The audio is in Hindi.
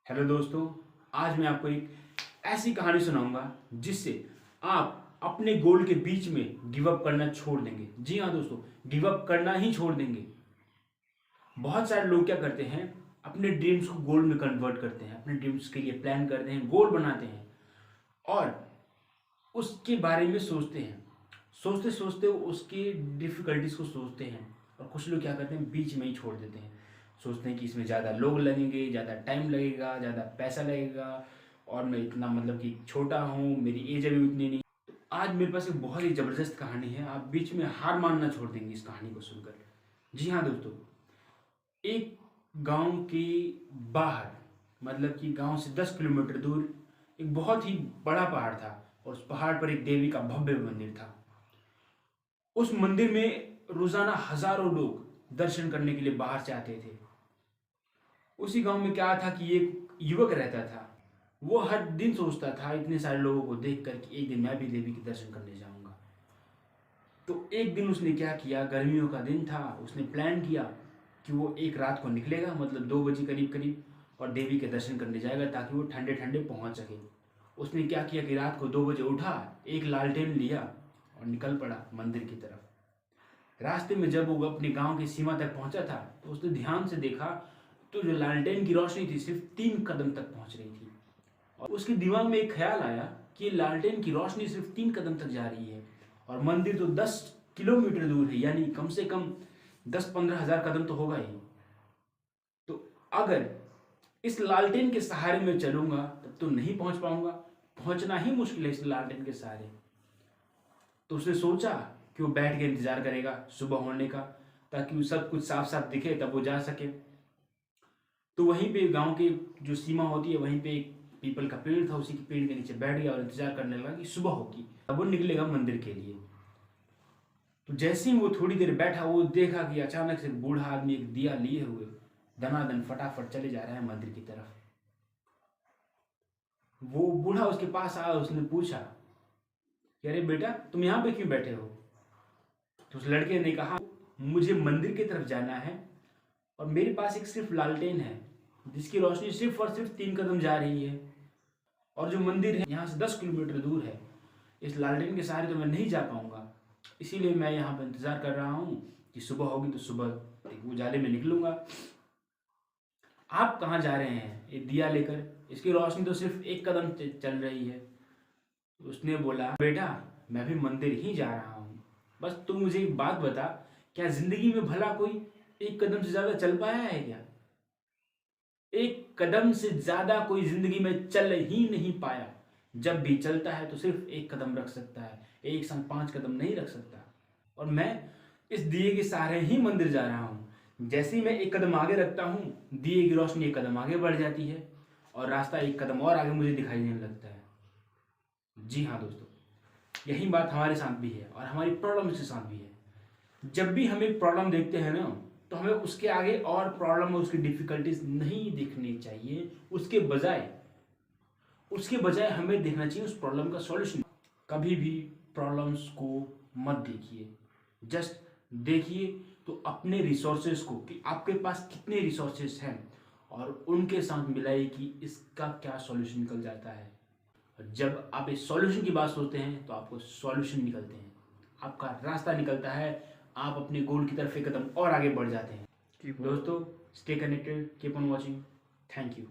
हेलो दोस्तों, आज मैं आपको एक ऐसी कहानी सुनाऊंगा जिससे आप अपने गोल के बीच में गिव अप करना छोड़ देंगे। जी हाँ दोस्तों, गिव अप करना ही छोड़ देंगे। बहुत सारे लोग क्या करते हैं, अपने ड्रीम्स को गोल में कन्वर्ट करते हैं, अपने ड्रीम्स के लिए प्लान करते हैं, गोल बनाते हैं और उसके बारे में सोचते हैं। सोचते सोचते वो उसकी डिफ़िकल्टीज़ को सोचते हैं और कुछ लोग क्या करते हैं, बीच में ही छोड़ देते हैं। सोचते हैं कि इसमें ज़्यादा लोग लगेंगे, ज़्यादा टाइम लगेगा, ज़्यादा पैसा लगेगा और मैं इतना मतलब कि छोटा हूँ, मेरी एज अभी उतनी नहीं। तो आज मेरे पास एक बहुत ही ज़बरदस्त कहानी है, आप बीच में हार मानना छोड़ देंगे इस कहानी को सुनकर। जी हाँ दोस्तों, एक गांव के बाहर, मतलब कि गांव से 10 किलोमीटर दूर एक बहुत ही बड़ा पहाड़ था और उस पहाड़ पर एक देवी का भव्य मंदिर था। उस मंदिर में रोजाना हजारों लोग दर्शन करने के लिए बाहर से आते थे। उसी गांव में क्या था कि एक युवक रहता था। वो हर दिन सोचता था इतने सारे लोगों को देखकर कि एक दिन मैं भी देवी के दर्शन करने जाऊंगा। तो एक दिन उसने क्या किया, गर्मियों का दिन था, उसने प्लान किया कि वो एक रात को निकलेगा, मतलब 2 बजे करीब करीब, और देवी के दर्शन करने जाएगा ताकि वो ठंडे ठंडे पहुंच सके। उसने क्या किया कि रात को 2 बजे उठा, एक लालटेन लिया और निकल पड़ा मंदिर की तरफ। रास्ते में जब वो अपने गांव की सीमा तक पहुंचा था तो उसने ध्यान से देखा तो जो लालटेन की रोशनी थी सिर्फ 3 कदम तक पहुंच रही थी। और उसके दिमाग में एक ख्याल आया कि लालटेन की रोशनी सिर्फ 3 कदम तक जा रही है और मंदिर तो 10 किलोमीटर दूर है, यानी कम से कम 10-15 हज़ार कदम तो होगा ही। तो अगर इस लालटेन के सहारे में चलूंगा तब तो नहीं पहुंच पाऊंगा, पहुंचना ही मुश्किल है इस लालटेन के सहारे। तो उसने सोचा कि वो बैठ के इंतजार करेगा सुबह होने का, ताकि वो सब कुछ साफ साफ दिखे तब वो जा सके। तो वहीं पे गांव की जो सीमा होती है वहीं पे एक पीपल का पेड़ था, उसी के पेड़ के नीचे बैठ गया और इंतजार करने लगा कि सुबह होगी अब वो निकलेगा मंदिर के लिए। तो जैसे ही वो थोड़ी देर बैठा, वो देखा कि अचानक से एक बूढ़ा आदमी एक दिया लिए हुए दनादन फटाफट चले जा रहा है मंदिर की तरफ। वो बूढ़ा उसके पास आया, उसने पूछा कि अरे बेटा, तुम यहाँ पे क्यों बैठे हो? तो उस लड़के ने कहा, मुझे मंदिर की तरफ जाना है और मेरे पास एक सिर्फ लालटेन है जिसकी रोशनी सिर्फ और सिर्फ 3 कदम जा रही है, और जो मंदिर है यहाँ से 10 किलोमीटर दूर है। इस लालटेन के सहारे तो मैं नहीं जा पाऊंगा, इसीलिए मैं यहाँ पर इंतजार कर रहा हूँ कि सुबह होगी तो सुबह एक उजाले में निकलूंगा। आप कहाँ जा रहे हैं ये दिया लेकर? इसकी रोशनी तो सिर्फ 1 कदम चल रही है। उसने बोला, बेटा मैं भी मंदिर ही जा रहा हूँ, बस तू मुझे एक बात बता, क्या जिंदगी में भला कोई 1 कदम से ज्यादा चल पाया है क्या? 1 कदम से ज्यादा कोई जिंदगी में चल ही नहीं पाया। जब भी चलता है तो सिर्फ 1 कदम रख सकता है, एक संग 5 कदम नहीं रख सकता। और मैं इस दिए के सहारे ही मंदिर जा रहा हूँ। जैसे ही मैं 1 कदम आगे रखता हूँ, दिए की रोशनी 1 कदम आगे बढ़ जाती है और रास्ता 1 कदम और आगे मुझे दिखाई देने लगता है। जी हाँ दोस्तों, यही बात हमारे साथ भी है और हमारी प्रॉब्लम्स के साथ भी है। जब भी हम एक प्रॉब्लम देखते हैं ना, तो हमें उसके आगे और प्रॉब्लम और उसकी डिफिकल्टीज नहीं देखनी चाहिए। उसके बजाय हमें देखना चाहिए उस प्रॉब्लम का सॉल्यूशन। कभी भी प्रॉब्लम्स को मत देखिए, जस्ट देखिए तो अपने रिसोर्सेज को, कि आपके पास कितने रिसोर्सेज हैं, और उनके साथ मिलाइए कि इसका क्या सॉल्यूशन निकल जाता है। और जब आप इस सॉल्यूशन की बात सोचते हैं तो आपको सॉल्यूशन निकलते हैं, आपका रास्ता निकलता है, आप अपने गोल की तरफ 1 कदम और आगे बढ़ जाते हैं। दोस्तों, stay connected, keep on watching. Thank you.